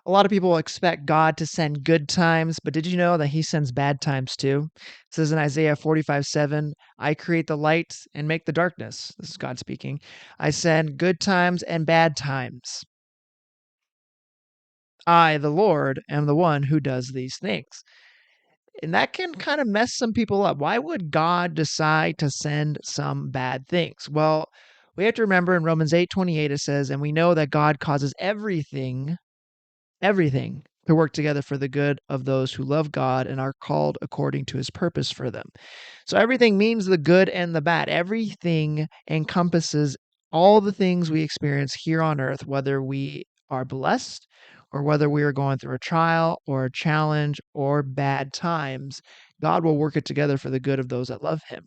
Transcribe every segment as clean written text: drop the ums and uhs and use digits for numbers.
A lot of people expect God to send good times, but did you know that he sends bad times too? It says in Isaiah 45:7, I create the light and make the darkness. This is God speaking. I send good times and bad times. I, the Lord, am the one who does these things. And that can kind of mess some people up. Why would God decide to send some bad things? Well, we have to remember in Romans 8:28 it says, and we know that God causes everything to work together for the good of those who love God and are called according to his purpose for them. So everything means the good and the bad. Everything encompasses all the things we experience here on earth, whether we are blessed or whether we are going through a trial or a challenge or bad times. God will work it together for the good of those that love him.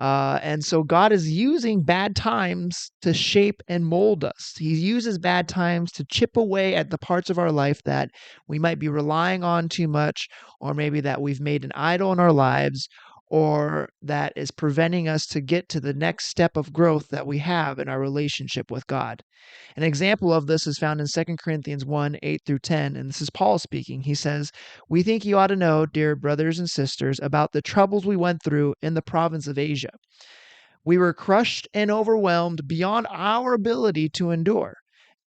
And so God is using bad times to shape and mold us. He uses bad times to chip away at the parts of our life that we might be relying on too much, or maybe that we've made an idol in our lives, or that is preventing us to get to the next step of growth that we have in our relationship with God. An example of this is found in 2 Corinthians 1:8 through 10, and this is Paul speaking. He says, we think you ought to know, dear brothers and sisters, about the troubles we went through in the province of Asia. We were crushed and overwhelmed beyond our ability to endure,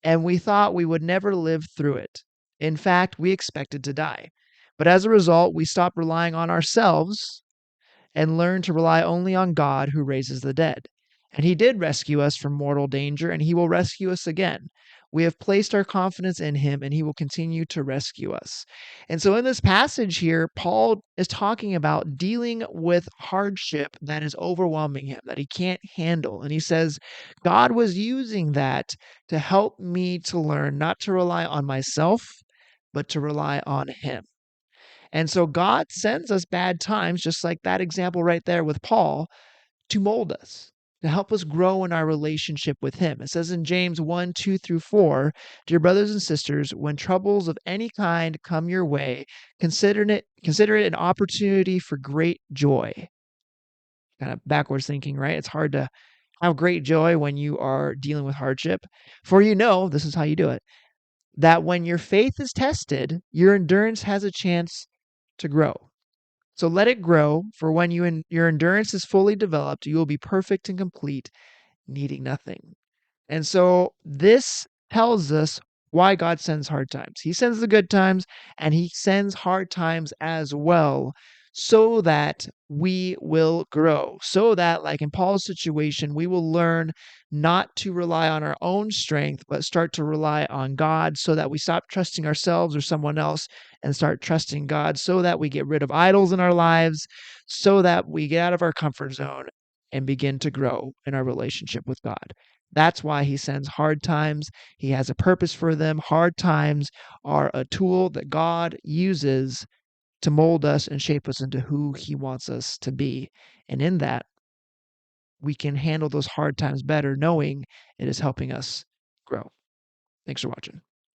and we thought we would never live through it. In fact, we expected to die. But as a result, we stopped relying on ourselves and learn to rely only on God who raises the dead. And he did rescue us from mortal danger, and he will rescue us again. We have placed our confidence in him, and he will continue to rescue us. And so, in this passage here, Paul is talking about dealing with hardship that is overwhelming him, that he can't handle. And he says, God was using that to help me to learn not to rely on myself, but to rely on him. And so God sends us bad times, just like that example right there with Paul, to mold us, to help us grow in our relationship with Him. It says in James 1:2 through 4, dear brothers and sisters, when troubles of any kind come your way, consider it an opportunity for great joy. Kind of backwards thinking, right? It's hard to have great joy when you are dealing with hardship. For you know, this is how you do it, that when your faith is tested, your endurance has a chance to grow. So let it grow, for when your endurance is fully developed, you will be perfect and complete, needing nothing. And so this tells us why God sends hard times. He sends the good times and he sends hard times as well so that we will grow. So that, like in Paul's situation, we will learn not to rely on our own strength, but start to rely on God so that we stop trusting ourselves or someone else and start trusting God so that we get rid of idols in our lives, so that we get out of our comfort zone and begin to grow in our relationship with God. That's why he sends hard times. He has a purpose for them. Hard times are a tool that God uses to mold us and shape us into who he wants us to be. And in that, we can handle those hard times better, knowing it is helping us grow. Thanks for watching.